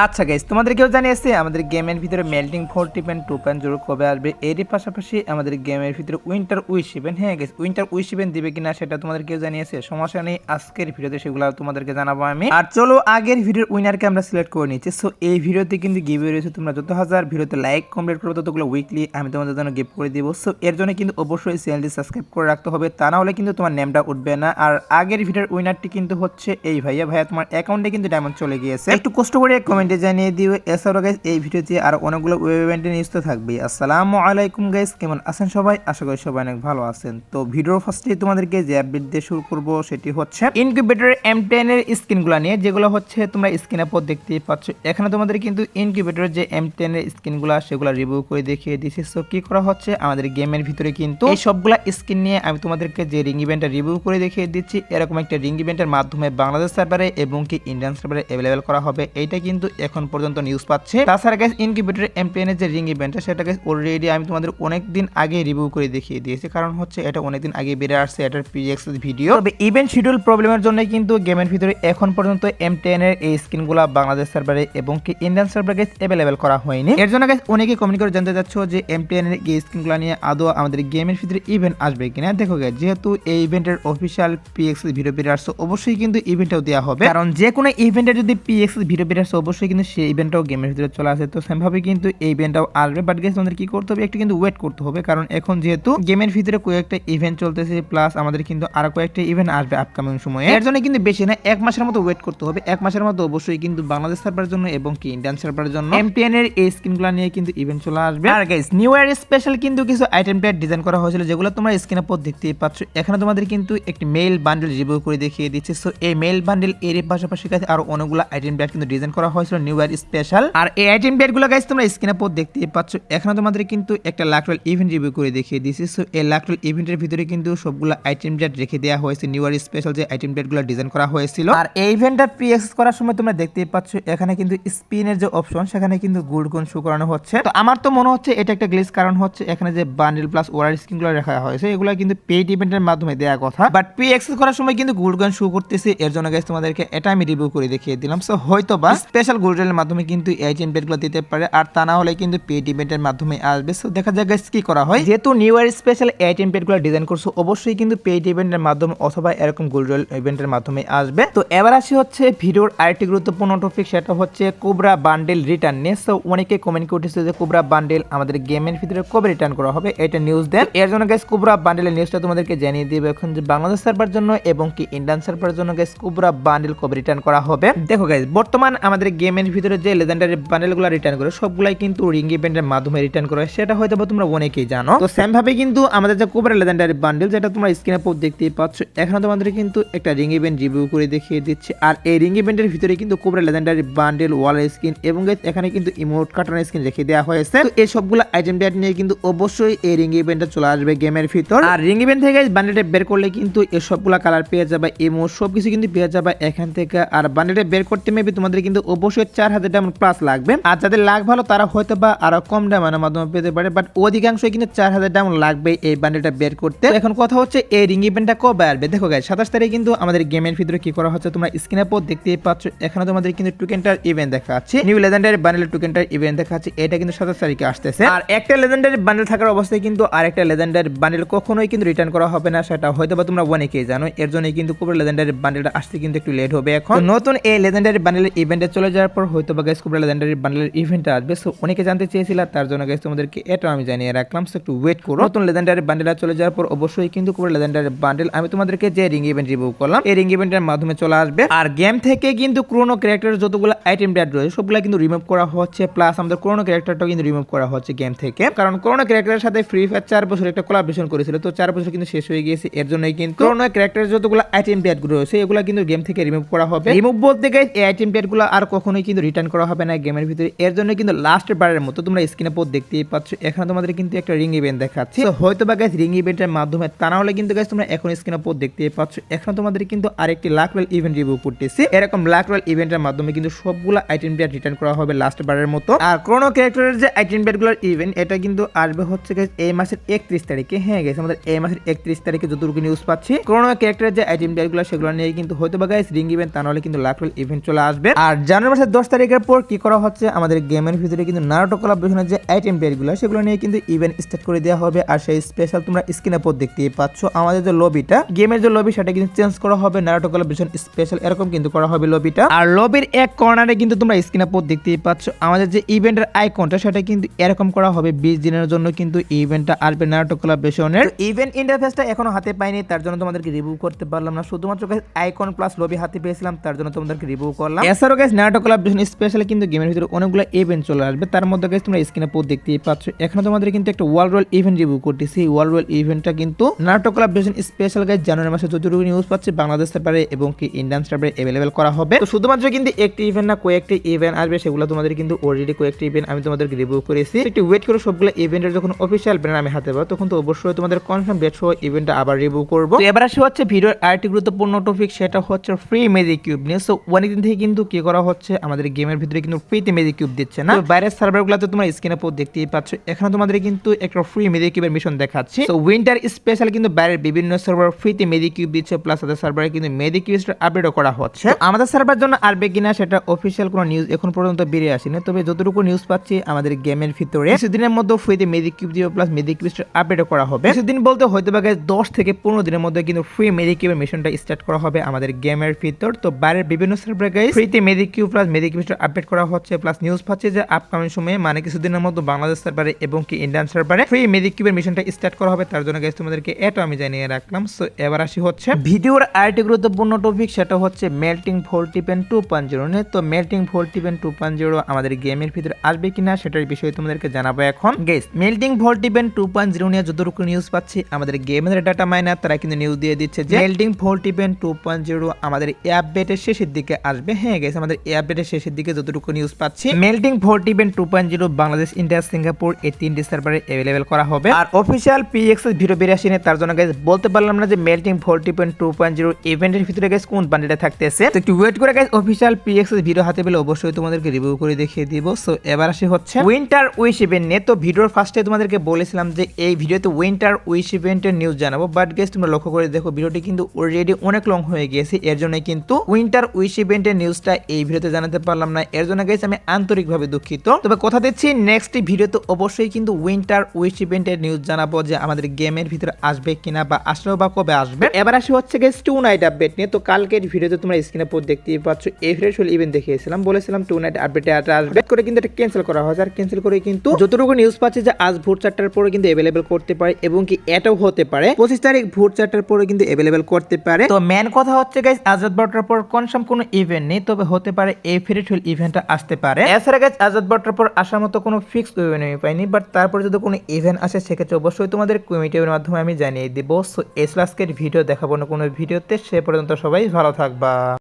আচ্ছা গাইস, তোমাদেরকেও জানিয়েছে আমাদের গেমের ভিতরে মেল্টিং 4.2.0 কবে আসবে। এরই পাশাপাশি আমাদের গেমের ভিতরে উইন্টার উইশ ইভেন্ট, হ্যাঁ গাইস, উইন্টার উইশ ইভেন্ট দিবে কিনা সেটা তোমাদেরকেও জানিয়েছে। সমস্যা নেই, আজকের ভিডিওতে সেগুলো তোমাদেরকে জানাবো আমি। আর চলো আগের ভিডিওর উইনারকে আমরা সিলেক্ট করে নিচ্ছি। সো এই ভিডিওতে কিন্তু গিভওয়ে রয়েছে, তোমরা যত হাজার ভিডিওতে লাইক কমপ্লিট করবে ততগুলো উইকলি আমি তোমাদের জন্য গিফট করে দিব। সো এর জন্য কিন্তু অবশ্যই চ্যানেলটি সাবস্ক্রাইব করে রাখতে হবে, তা না হলে কিন্তু তোমার নেমটা উঠবে না। আর আগের ভিডিওর উইনারটি কিন্তু হচ্ছে এই ভাইয়া তোমার অ্যাকাউন্টে কিন্তু ডায়মন্ড চলে গিয়েছে, একটু কষ্ট করে কমেন্টে জানিয়ে দিও। এছাড়াও গাইস এই ভিডিওতে আর অনেকগুলো ওয়েব ইভেন্টের নিউজ তো থাকবে। আসসালামু আলাইকুম গাইস, কেমন আছেন সবাই? আশা করি সবাই অনেক ভালো আছেন। তো ভিডিওর ফার্স্টে তোমাদেরকে যে আপডেট দিয়ে শুরু করব সেটি হচ্ছে ইনকিউবেটর M10 এর স্ক্রিনগুলো নিয়ে, যেগুলো হচ্ছে তোমরা স্ক্রিনের পর দেখতেই পাচ্ছ। এখানে তোমাদের কিন্তু ইনকিউবেটরের যে M10 এর স্ক্রিনগুলো সেগুলো রিভিউ করে দেখিয়ে দিয়েছি। সো কি করা হচ্ছে আমাদের গেমের ভিতরে কিন্তু এই সবগুলা স্ক্রিন নিয়ে আমি তোমাদেরকে যে রিং ইভেন্টটা রিভিউ করে দেখিয়ে দিচ্ছি, এরকম একটা রিং ইভেন্টের মাধ্যমে বাংলাদেশ সার্ভারে এবং কি ইন্ডিয়ান সার্ভারে অ্যাভেলেবেল করা হবে। এইটা কিন্তু এখন পর্যন্ত নিউজ পাচ্ছে। তাছাড়া গাইস ইনকিউবেটর M10 এর যে রিং ইভেন্টটা সেটা গাইস অলরেডি আমি তোমাদের অনেক দিন আগে রিভিউ করে দেখিয়ে দিয়েছি, কারণ হচ্ছে এটা অনেক দিন আগে বেড়ে আসছে এটার প্রিভিয়াস ভিডিও। তবে ইভেন্ট শিডিউল প্রবলেমের জন্য কিন্তু গেমের ভিতরে এখন পর্যন্ত M10 এর এই স্ক্রিনগুলো বাংলাদেশ সার্ভারে এবং কি ইন্ডিয়ান সার্ভারে গাইস অ্যাভেলেবেল করা হয়নি। এর জন্য গাইস অনেকে কমেন্ট করে জানতে চাচ্ছ যে M10 এর এই স্ক্রিনগুলো নিয়ে আদৌ আমাদের গেমের ভিতরে ইভেন্ট আসবে কিনা। দেখো গাইস, যেহেতু এই ইভেন্টের অফিশিয়াল PX ভিডিও বের আসছে, অবশ্যই কিন্তু ইভেন্টটাও দেওয়া হবে, কারণ যে কোনো ইভেন্টের যদি PX ভিডিও বের আসছে অবশ্যই কিন্তু সেই ইভেন্টটাও গেমের ভিতরে চলে আসে। তো সেমভাবে কিন্তু এই ইভেন্টটাও আসবে, বাট গাইস আমাদের কি করতে হবে, একটু কিন্তু ওয়েট করতে হবে, কারণ এখন যেহেতু গেমের ভিতরে কয়েকটা ইভেন্ট চলতেছে, প্লাস আমাদের কিন্তু আরো কয়েকটা ইভেন্ট আসবে আপকামিং সময়ে। এর জন্য কিন্তু বেশি না, 1 মাসের মতো ওয়েট করতে হবে। 1 মাসের মতো অবশ্যই কিন্তু বাংলাদেশ সার্ভারের জন্য এবং কি ইন্ডিয়ান সার্ভারের জন্য M10 এর এই স্ক্রিনগুলো নিয়ে কিন্তু ইভেন্ট চলে আসবে। আর গাইস নিউ ইয়ার স্পেশাল কিন্তু কিছু আইটেম প্যাড ডিজাইন করা হয়েছিল, যেগুলো তোমরা স্ক্রিনের পর দেখতেই পাচ্ছ। এখানে তোমাদের কিন্তু একটি মেইল বান্ডেল রিভিউ করে দেখিয়ে দিচ্ছে। সো এই মেইল বান্ডেল এর পাশাপাশি গাইস আরো অনেকগুলো আইটেম প্যাড কিন্তু ডিজাইন করা হয়েছিল নিউ ইয়ার স্পেশাল। আর এই আইটেম প্যাডগুলো গাইস তোমরা স্ক্রিনের পর দেখতেই পাচ্ছ। এখানে তোমাদের কিন্তু একটা লাকটুয়াল ইভেন্ট রিভিউ করে দেখিয়ে দিয়েছি। সো এই লাকটুয়াল ইভেন্টের ভিতরে কিন্তু সবগুলো আইটেম প্যাড রেখে দেওয়া হয়েছে, নিউ ইয়ার স্পেশাল যে আইটেম প্যাডগুলো ডিজাইন করা হয়েছিল। আর এই ইভেন্টটা প্রি অ্যাক্সেস করার সময় তোমরা দেখতেই পাচ্ছ এখানে কিন্তু স্পিনের যে অপশন সেখানে কিন্তু গোল্ড কোন শো করানো হচ্ছে। তো আমার তো মনে হচ্ছে এটা একটা গ্লিচ, কারণ হচ্ছে এখানে যে বান্ডেল প্লাস ওয়ার স্ক্রিনগুলো রাখা হয়েছে এগুলো কিন্তু পেইড ইভেন্টের মাধ্যমে দেওয়ার কথা, বাট প্রি অ্যাক্সেস করার সময় কিন্তু গোল্ড কোন শো করতেছে। এর জন্য গাইস তোমাদেরকে এটা আমি রিভিউ করে দেখিয়ে দিলাম। সো হয়তো বা স্পেশাল গোল্ড এর মাধ্যমে কিন্তু এই আইটেম প্যাডগুলো দিতে পারে, আর তা না হলে কিন্তু পেইড ইভেন্টের মাধ্যমে আসবে। সো দেখা যাক গাইস কি করা হয়। যেহেতু নিউ ইয়ার স্পেশাল আইটেম প্যাডগুলো ডিজাইন করছো, অবশ্যই কিন্তু পেইড ইভেন্টের মাধ্যমে অথবা এরকম গোল্ড ইভেন্টের মাধ্যমে আসবে। তো এবার আসি হচ্ছে ভিডিওর আরেকটি গুরুত্বপূর্ণ টপিক, সেটা হচ্ছে কোবরা বান্ডেল রিটার্ন নিয়ে। সো অনেকে কমেন্ট করতেছে যে কোবরা বান্ডেল আমাদের গেমের ভিতরে কবে রিটার্ন করা হবে, এটা নিউজ দেন। এর জন্য গাইস কোবরা বান্ডেলের নিউজটা তোমাদেরকে জানিয়ে দিবে এখন, যে বাংলাদেশ সার্ভার জন্য এবং কি ইন্ডিয়ান সার্ভারের জন্য গাইস কোবরা বান্ডেল কবে রিটার্ন করা হবে। দেখো গাইস, বর্তমান আমাদের গেমের ভিতরে যে লেজেন্ডারি বান্ডেলগুলো রিটার্ন করে সবগুলাই কিন্তু রিং ইভেন্টের মাধ্যমে রিটার্ন করে, সেটা হয়তো তোমরা অনেকেই জানো। তো সেম ভাবে কিন্তু আমাদের যে কোবরা লেজেন্ডারি বান্ডেল, যেটা তোমরা স্ক্রিনে পর দেখতেই পাচ্ছ, এখানে তোমাদের কিন্তু একটা রিং ইভেন্ট রিভিউ করে দেখিয়ে দিচ্ছে। আর এই রিং ইভেন্টের ভিতরে কিন্তু কোবরা লেজেন্ডারি বান্ডেল ওয়াল স্কিন এবং গাইস এখানে কিন্তু ইমোট কাটার স্কিন রেখে দেওয়া হয়েছে। তো এই সবগুলো আইটেম প্যাড নিয়ে কিন্তু অবশ্যই এই রিং ইভেন্টটা চলে আসবে গেমের ভিতর। আর রিং ইভেন্ট থেকে গাইস বান্ডেলটা বের করলে কিন্তু এই সবগুলা কালার পেয়ে যাবে, ইমোট সবকিছু কিন্তু পেয়ে যাবে এখান থেকে। আর বান্ডেলটা বের করতে মেবি তোমাদের কিন্তু অবশ্যই 4000 ডায়মন্ড প্লাস লাগবে। আর যাদের লাখ ভালো তারা হয়তো বা আরো কম ডায়মন্ডের মাধ্যমে পেতে পারে, বাট অধিকাংশই কিন্তু 4000 ডায়মন্ড লাগবে এই বান্ডেলটা বের করতে। এখন কথা হচ্ছে এই রিং ইভেন্টটা কবে আসবে। দেখো গাইস 27 তারিখে কিন্তু আমাদের গেমের ভিতরে কি করা হচ্ছে তোমরা স্ক্রিনের পর দেখতেই পাচ্ছ। এখানে তোমাদের কিন্তু টোকেনটার ইভেন্ট দেখাচ্ছে, নিউ লেজেন্ডারি বান্ডেলের টোকেনটার ইভেন্ট দেখাচ্ছে, এটা কিন্তু 27 তারিখে আসতেছে। আর একটা লেজেন্ডারি বান্ডেল থাকার অবস্থায় কিন্তু আরেকটা লেজেন্ডারি বান্ডেল কখনোই কিন্তু রিটার্ন করা হবে না, সেটা হয়তো বা তোমরা অনেকেই জানো। এর জন্য কিন্তু কোবরা লেজেন্ডারি বান্ডেলটা আসতে কিন্তু একটু লেট হবে। এখন নতুন এই লেজেন্ডারি বান্ডেলের ইভেন্টে চলে যাওয়ার পর হয়তো বা গাইস কোবরা লেজেন্ডারি বান্ডেলের ইভেন্টটা আসবে। সো অনেকে জানতে চেয়েছিল, তার জন্য গাইস তোমাদেরকে এটা আমি জানিয়ে রাখলাম। সো একটু ওয়েট করো, নতুন লেজেন্ডারি বান্ডেল চলে যাওয়ার পর অবশ্যই কিন্তু কোবরা লেজেন্ডারি বান্ডেল আমি তোমাদেরকে যে রিং ইভেন্ট রিভিউ করলাম এই রিং ইভেন্টের মাধ্যমে চলে আসবে। আর গেম থেকে কিন্তু ক্রোনো ক্যারেক্টারের যতগুলো আইটেম প্যাড রয়েছে সবগুলো কিন্তু রিমুভ করা হচ্ছে, প্লাস আমাদের ক্রোনো ক্যারেক্টারটাও কিন্তু রিমুভ করা হচ্ছে গেম থেকে, কারণ ক্রোনো ক্যারেক্টারের সাথে ফ্রি ফায়ার 4 বছর একটা কোলাবরেশন করেছিল। তো 4 বছর কিন্তু শেষ হয়ে গিয়েছে, এর জন্যই কিন্তু ক্রোনো ক্যারেক্টারের যতগুলো আইটেম প্যাড গুলো রয়েছে এগুলো কিন্তু গেম থেকে রিমুভ করা হবে। রিমুভ বলতে গাইস এই আইটেম প্যাড গুলো আর কখনোই কিন্তু রিটার্ন করা হবে না গেমের ভিতরে। এর জন্য কিন্তু লাস্ট বারের মতো তোমরা স্ক্রিনে পর দেখতেই পাচ্ছ, এখানে তোমাদের কিন্তু একটা রিং ইভেন্ট দেখাচ্ছে। তো হয়তো বা গাইস রিং ইভেন্টের মাধ্যমে, তা না হলে কিন্তু গাইস তোমরা এখন স্ক্রিনে পর দেখতেই পাচ্ছ এখানে তোমাদের কিন্তু আরেকটি লাক রয়্যাল ইভেন্ট রিভিউ করতেছি। এরকম লাক রয়্যাল ইভেন্টের মাধ্যমে কিন্তু সবগুলো আইটেম প্যাড রিটার্ন করা হবে লাস্ট বারের মতো। আর ক্রোনো ক্যারেক্টারের যে আইটেম প্যাডগুলোর ইভেন্ট এটা কিন্তু আসবে হচ্ছে গাইস এই মাসের 31 তারিখে। হ্যাঁ গাইস আমাদের এই মাসের 31 তারিখে যতটুকু নিউজ পাচ্ছি ক্রোনো ক্যারেক্টারের যে আইটেম প্যাডগুলো সেগুলো নিয়ে কিন্তু হয়তো বা গাইস রিং ইভেন্ট, তা নাহলে কিন্তু লাক রয়্যাল ইভেন্ট চলে আসবে। আর জানুয়ারি মাসে মাসের 10 তারিখের পর কি করা হচ্ছে, আমাদের গেমের ভিতরে কিন্তু নারুটো কোলাবোরেশনের যে আইটেম পেয়ারগুলো সেগুলো নিয়ে কিন্তু ইভেন্ট স্টার্ট করে দেওয়া হবে। আর সেই স্পেশাল তোমরা স্ক্রিনের পর দেখতেই পাচ্ছ আমাদের যে লবিটা, গেমের যে লবি সেটা কিন্তু চেঞ্জ করা হবে, নারুটো কোলাবোরেশন স্পেশাল এরকম কিন্তু করা হবে লবিটা। আর লবির এক কর্নারে কিন্তু তোমরা স্ক্রিনের পর দেখতেই পাচ্ছ আমাদের যে ইভেন্টের আইকনটা সেটা কিন্তু এরকম করা হবে। 20 দিনের জন্য কিন্তু ইভেন্টটা আসবে নারুটো কোলাবোরেশনের। ইভেন্ট ইন্টারফেসটা এখনো হাতে পাইনি, তার জন্য তোমাদেরকে রিভিউ করতে পারলাম না, শুধুমাত্র আইকন প্লাস লবি হাতে পেয়েছিলাম, তার জন্য তোমাদেরকে রিভিউ করলাম। এছাড়াও গাইস নারুটো কোলাবোরেশন স্পেশাল কিন্তু গেমের ভিতরে অনেকগুলো ইভেন্ট চলে আসবে, তার মধ্যে গাইস তোমরা স্ক্রিনে পর দেখতেই পাচ্ছ এখানে তোমাদের কিন্তু একটা ওয়ার্ল্ড রয়্যাল ইভেন্ট রিভিউ করতেছি। ওয়ার্ল্ড রয়্যাল ইভেন্টটা কিন্তু নারুটো কোলাবোরেশন স্পেশাল গাইস জানুয়ারি মাসে যতটুকু নিউজ পাচ্ছি বাংলাদেশ সার্ভারে এবং কি ইন্ডিয়ান সার্ভারে अवेलेबल করা হবে। তো শুধুমাত্র কিন্তু একটি ইভেন্ট না, কয়েকটি ইভেন্ট আসবে, সেগুলো তোমাদের কিন্তু অলরেডি কয়েকটি ইভেন্ট আমি তোমাদেরকে রিভিউ করেছি। একটু ওয়েট করো, সবগুলো ইভেন্টের যখন অফিশিয়াল ব্যানার আমি হাতে পাবো তখন তো অবশ্যই তোমাদের কনফার্ম ডেট সহ ইভেন্টটা আবার রিভিউ করব। তো এবার আসে হচ্ছে ভিডিওর আরেকটি গুরুত্বপূর্ণ টপিক, সেটা হচ্ছে ফ্রি ম্যাজিক কিউব নিয়ে। সো অনেকদিন থেকে কিন্তু কি করা হচ্ছে, আমাদের গেমের ভিতরে কিন্তু ফ্রিতে ম্যাজিক কিউব দিচ্ছে না। বাইরের সার্ভারগুলোতে তোমরা স্ক্রিনে পর দেখতেই পাচ্ছ এখানে তোমাদের কিন্তু একটা ফ্রি ম্যাজিক কিউবের মিশন দেখাচ্ছে। তো উইন্টার স্পেশাল কিন্তু বাইরের বিভিন্ন সার্ভার ফ্রিতে ম্যাজিক কিউব দিচ্ছে, প্লাস তাদের সার্ভারে কিন্তু ম্যাজিক কিউবটা আপডেটও করা হচ্ছে। আমাদের সার্ভার জন্য আসবে কিনা সেটা অফিশিয়াল কোনো নিউজ এখন পর্যন্ত বেরিয়ে আসেনি, তবে যতটুকু নিউজ পাচ্ছি আমাদের গেমের ভিতরে কিছুদিনের মধ্যে ফ্রিতে ম্যাজিক কিউব দিবে, প্লাস ম্যাজিক কিউবটা আপডেটও করা হবে। কিছুদিন বলতে হয়তো বা 10 থেকে 15 দিনের মধ্যে কিন্তু ফ্রি ম্যাজিক কিউবের মিশনটা স্টার্ট করা হবে আমাদের গেমের ভিতর। তো বাইরের বিভিন্ন সার্ভারে গাইস ফ্রিতে ম্যাজিক কিউব প্লাস ম্যাজিক কিউবটা আপডেট করা হচ্ছে, প্লাস নিউজ পাচ্ছে যে আপকামিং সময়ে মানে কিছুদিনের মধ্যে বাংলাদেশ সার্ভারে এবং কি ইন্ডিয়ান সার্ভারে ফ্রি ম্যাজিক কিউবের মিশনটা স্টার্ট করা হবে। তার জন্য গাইস তোমাদেরকে এটা আমি জানিয়ে রাখলাম। সো এবার আসি হচ্ছে ভিডিওর আরেকটি গুরুত্বপূর্ণ টপিক, সেটা হচ্ছে মেল্টিং ভোল্টিপেন 2.0 নিয়ে। তো মেল্টিং ভোল্টিপেন 2.0 আমাদের গেমের ভিতরে আসবে কিনা সেটার বিষয়ে তোমাদেরকে জানাবো এখন। গাইস মেল্টিং ভোল্টিপেন 2.0 নিয়ে যতটুকু নিউজ পাচ্ছি আমাদের গেমের ডাটা মাইনার তারা কিন্তু নিউজ দিয়ে দিচ্ছে যে মেল্টিং ভোল্টিপেন 2.0 আমাদের এই আপডেটের শেষের দিকে আসবে। হ্যাঁ গাইস আমাদের এই আপডেটের শেষের দিকে যতটুকু নিউজ পাচ্ছি মেল্টিং ভোল্টিপেন 2.0 বাংলাদেশ, ইন্ডিয়া, সিঙ্গাপুর এই তিনটি সার্ভারে अवेलेबल করা হবে। আর অফিশিয়াল পিএক্সএস ভিডিও বেরিয়ে আসেনি, তার জন্য গাইস বলতে পারলাম না যে মেল্টিং ভোল্টিপেন 2.0 ইভেন্টের ভিতরে গাইস কোন বান্ডিলটা থাকতেছে। তো একটু ওয়েট করে গাইস অফিশিয়াল পিএক্সএস ভিডিও হাতে পেলে অবশ্যই তোমাদেরকে রিভিউ করে দেখিয়ে দিব। সো এবার আসি হচ্ছে উইন্টার উইশ ইভেন্ট নিয়ে। তো ভিডিওর ফার্স্টে তোমাদেরকে বলেছিলাম যে এই ভিডিওতে উইন্টার উইশ ইভেন্টের নিউজ জানাবো, বাট গাইস তোমরা লক্ষ্য করে দেখো ভিডিওটি কিন্তু অলরেডি অনেক লং হয়ে গিয়েছে, এর জন্য কিন্তু উইন্টার উইশ ইভেন্টের নিউজটা এই ভিডিওতে জানাতে পারলাম না, এর জন্য গাইস আমি আন্তরিকভাবে দুঃখিত। তবে কথা দিচ্ছি নেক্সট ভিডিওতে অবশ্যই কিন্তু উইন্টার উইশ ইভেন্টের নিউজ জানাবো যে আমাদের গেমের ভিতরে আসবে কিনা বা আসলেও বা কবে আসবে। এবার আসি হচ্ছে গাইস টু নাইট আপডেট নিয়ে। তো কালকের ভিডিওতে তোমরা স্ক্রিনে পর দেখতেই পাচ্ছ এফ্রেশল ইভেন্ট দেখিয়েছিলাম, বলেছিলাম টু নাইট আপডেটে আসবে করে কিন্তু এটা ক্যান্সেল করা হয়েছে। আর ক্যান্সেল করে কিন্তু যতটুকু নিউজ পাচ্ছি যে আজ ভোর 4টার পরে কিন্তু अवेलेबल করতে পারে এবং কি এটাও হতে পারে 25 তারিখ ভোর 4টার পরে কিন্তু अवेलेबल করতে পারে। তো মেন কথা হচ্ছে গাইস আজ রাত 12টার পর কনফার্ম কোনো ইভেন্ট নেই, তবে হতে পারে এই ফ্রিটুয়াল ইভেন্টটা আসতে পারে। এছাড়া গাইস আজ রাত 12টার পর আসার মতো কোনো ফিক্স ইভেন্ট আমি পাইনি, বাট তারপরে যদি কোনো ইভেন্ট আসে সেক্ষেত্রে অবশ্যই তোমাদের কমিউনিটির মাধ্যমে আমি জানিয়ে দিব। সো এই আজকের ভিডিও দেখাবো না কোনো ভিডিওতে, সে পর্যন্ত সবাই ভালো থাকবা।